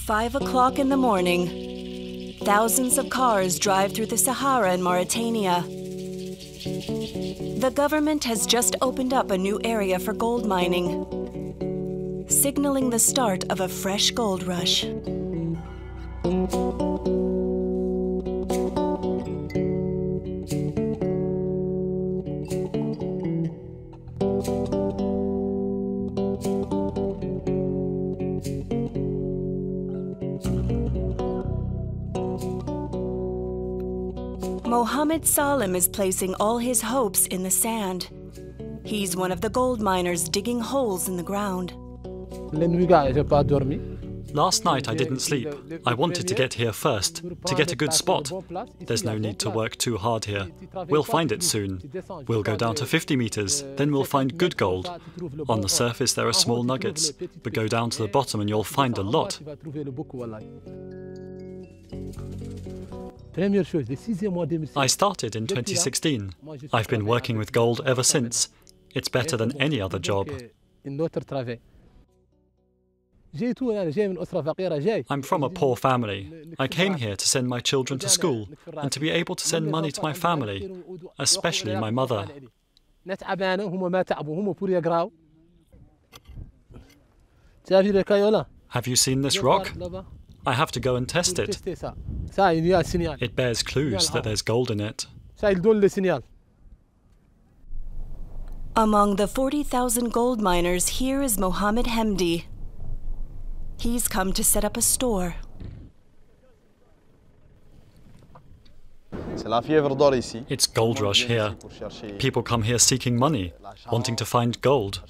5 o'clock in the morning. Thousands of cars drive through the Sahara in Mauritania. The government has just opened up a new area for gold mining, signaling the start of a fresh gold rush. Mohammed Salim is placing all his hopes in the sand. He's one of the gold miners digging holes in the ground. Last night I didn't sleep. I wanted to get here first, to get a good spot. There's no need to work too hard here. We'll find it soon. We'll go down to 50 meters, then we'll find good gold. On the surface there are small nuggets, but go down to the bottom and you'll find a lot. I started in 2016. I've been working with gold ever since. It's better than any other job. I'm from a poor family. I came here to send my children to school and to be able to send money to my family, especially my mother. Have you seen this rock? I have to go and test it. It bears clues that there's gold in it. Among the 40,000 gold miners, here is Mohammed Hemdi. He's come to set up a store. It's gold rush here. People come here seeking money, wanting to find gold.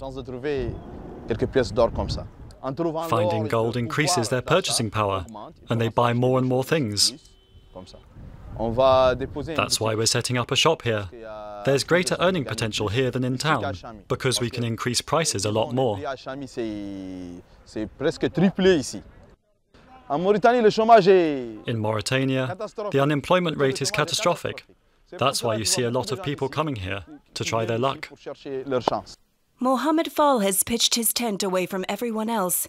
Finding gold increases their purchasing power, and they buy more and more things. That's why we're setting up a shop here. There's greater earning potential here than in town, because we can increase prices a lot more. In Mauritania, the unemployment rate is catastrophic. That's why you see a lot of people coming here to try their luck. Mohammed Fall has pitched his tent away from everyone else.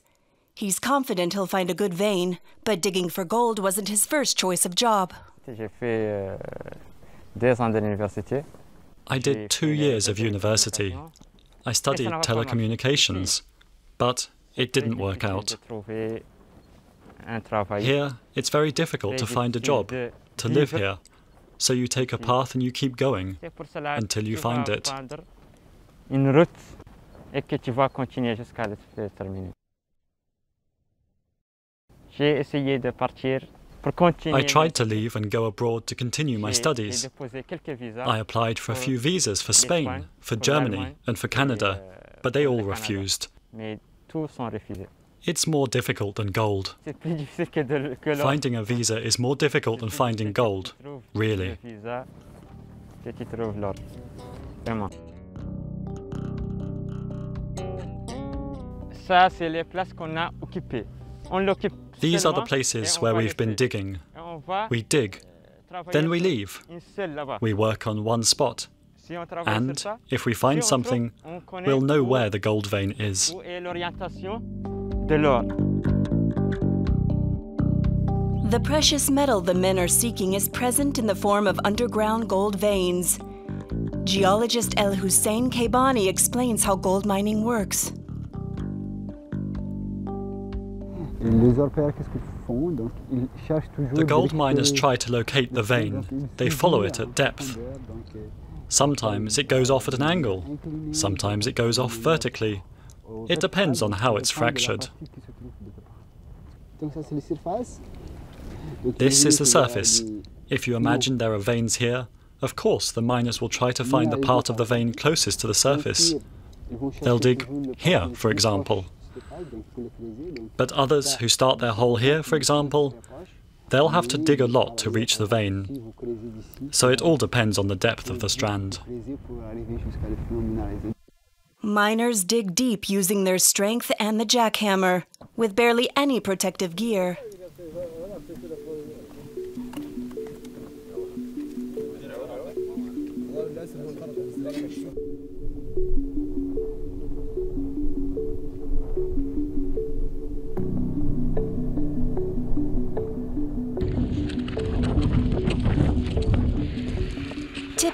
He's confident he'll find a good vein, but digging for gold wasn't his first choice of job. I did 2 years of university. I studied telecommunications, but it didn't work out. Here, it's very difficult to find a job, to live here. So you take a path and you keep going until you find it. I tried to leave and go abroad to continue my studies. I applied for a few visas for Spain, for Germany and for Canada, but they all refused. It's more difficult than gold. Finding a visa is more difficult than finding gold, really. These are the places where we've been digging. We dig, then we leave. We work on one spot. And if we find something, we'll know where the gold vein is. The precious metal the men are seeking is present in the form of underground gold veins. Geologist El Hussein Kaybani explains how gold mining works. The gold miners try to locate the vein. They follow it at depth. Sometimes it goes off at an angle. Sometimes it goes off vertically. It depends on how it's fractured. This is the surface. If you imagine there are veins here, of course the miners will try to find the part of the vein closest to the surface. They'll dig here, for example. But others who start their hole here, for example, they'll have to dig a lot to reach the vein. So it all depends on the depth of the strand. Miners dig deep using their strength and the jackhammer, with barely any protective gear.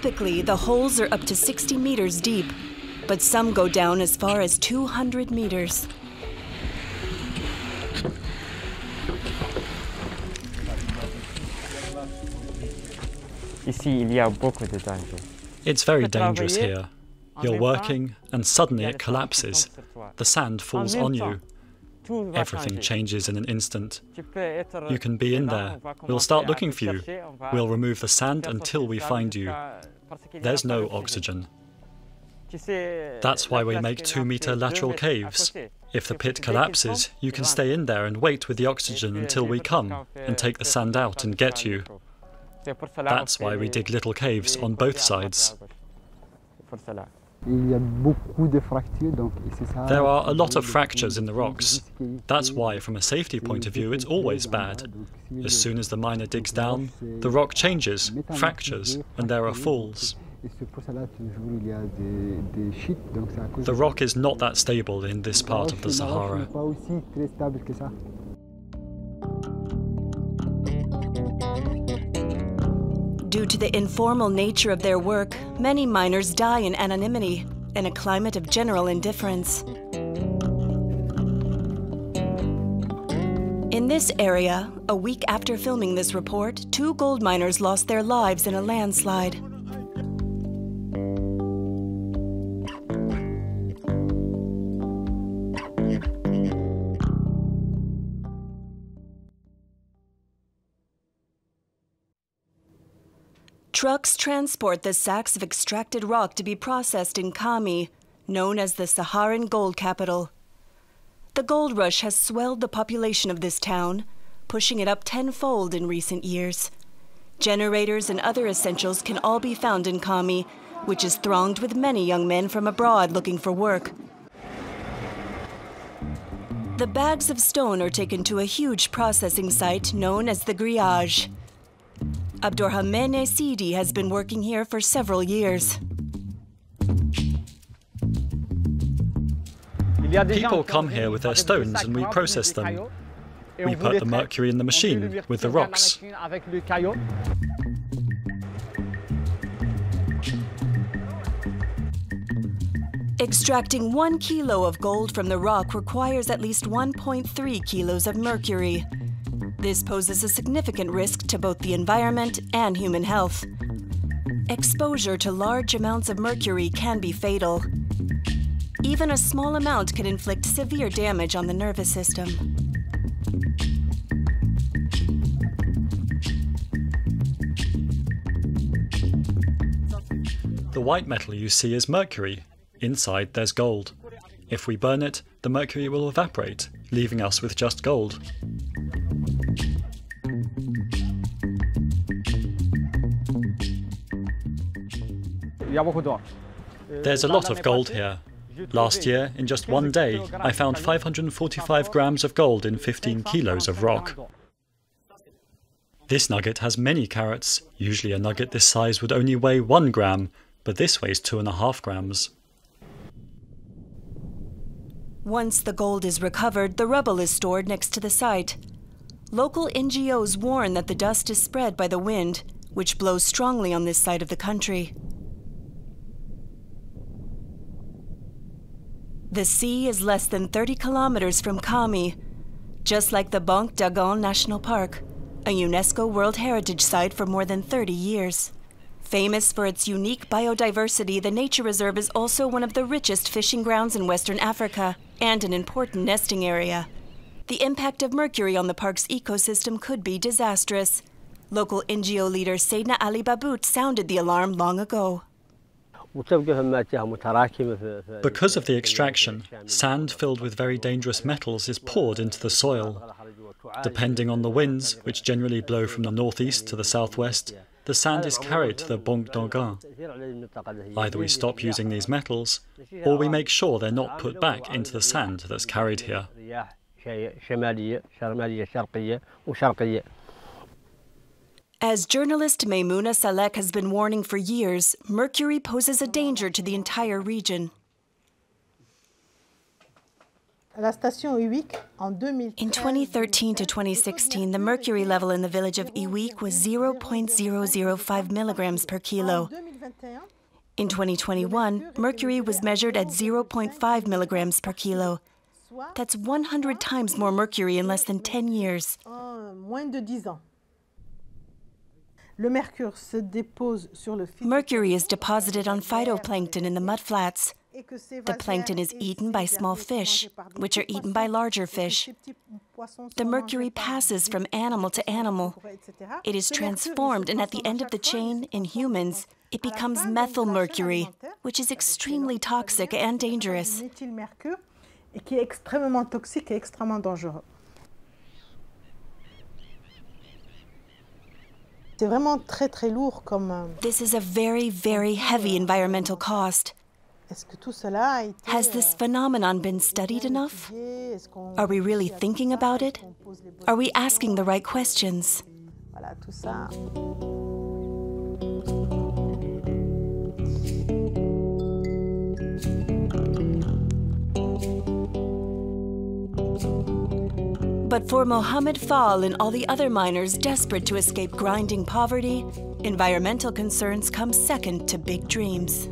Typically, the holes are up to 60 meters deep, but some go down as far as 200 meters. It's very dangerous here. You're working and suddenly it collapses. The sand falls on you. Everything changes in an instant. You can be in there. We'll start looking for you. We'll remove the sand until we find you. There's no oxygen. That's why we make 2-meter lateral caves. If the pit collapses, you can stay in there and wait with the oxygen until we come and take the sand out and get you. That's why we dig little caves on both sides. There are a lot of fractures in the rocks. That's why, from a safety point of view, it's always bad. As soon as the miner digs down, the rock changes, fractures, and there are falls. The rock is not that stable in this part of the Sahara. Due to the informal nature of their work, many miners die in anonymity, in a climate of general indifference. In this area, a week after filming this report, 2 gold miners lost their lives in a landslide. Trucks transport the sacks of extracted rock to be processed in Kami, known as the Saharan gold capital. The gold rush has swelled the population of this town, pushing it up tenfold in recent years. Generators and other essentials can all be found in Kami, which is thronged with many young men from abroad looking for work. The bags of stone are taken to a huge processing site known as the grillage. Abdurrahmane Sidi has been working here for several years. People come here with their stones and we process them. We put the mercury in the machine with the rocks. Extracting 1 kilo of gold from the rock requires at least 1.3 kilos of mercury. This poses a significant risk to both the environment and human health. Exposure to large amounts of mercury can be fatal. Even a small amount can inflict severe damage on the nervous system. The white metal you see is mercury. Inside there's gold. If we burn it, the mercury will evaporate, leaving us with just gold. There's a lot of gold here. Last year, in just one day, I found 545 grams of gold in 15 kilos of rock. This nugget has many carats. Usually a nugget this size would only weigh 1 gram, but this weighs 2.5 grams. Once the gold is recovered, the rubble is stored next to the site. Local NGOs warn that the dust is spread by the wind, which blows strongly on this side of the country. The sea is less than 30 kilometers from Kami, just like the Banque d'Argon National Park, a UNESCO World Heritage Site for more than 30 years. Famous for its unique biodiversity, the nature reserve is also one of the richest fishing grounds in Western Africa and an important nesting area. The impact of mercury on the park's ecosystem could be disastrous. Local NGO leader Seydna Ali Babout sounded the alarm long ago. Because of the extraction, sand filled with very dangerous metals is poured into the soil. Depending on the winds, which generally blow from the northeast to the southwest, the sand is carried to the Banque d'Argon. Either we stop using these metals, or we make sure they're not put back into the sand that's carried here. As journalist Maimouna Salek has been warning for years, mercury poses a danger to the entire region. In 2013 to 2016, the mercury level in the village of Iwik was 0.005 milligrams per kilo. In 2021, mercury was measured at 0.5 milligrams per kilo. That's 100 times more mercury in less than 10 years. Mercury is deposited on phytoplankton in the mudflats. The plankton is eaten by small fish, which are eaten by larger fish. The mercury passes from animal to animal. It is transformed, and at the end of the chain, in humans, it becomes methylmercury, which is extremely toxic and dangerous. This is a very, very heavy environmental cost. Has this phenomenon been studied enough? Are we really thinking about it? Are we asking the right questions? But for Mohammed Fall and all the other miners desperate to escape grinding poverty, environmental concerns come second to big dreams.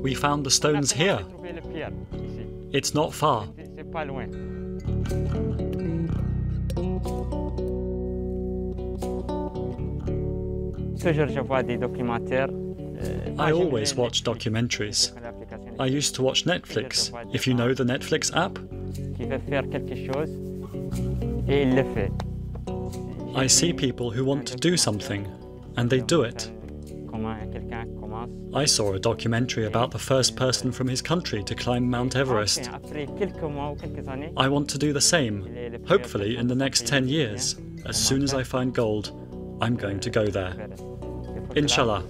We found the stones here. It's not far. I always watch documentaries. I used to watch Netflix, if you know the Netflix app. I see people who want to do something, and they do it. I saw a documentary about the first person from his country to climb Mount Everest. I want to do the same, hopefully in the next 10 years. As soon as I find gold, I'm going to go there. Inshallah.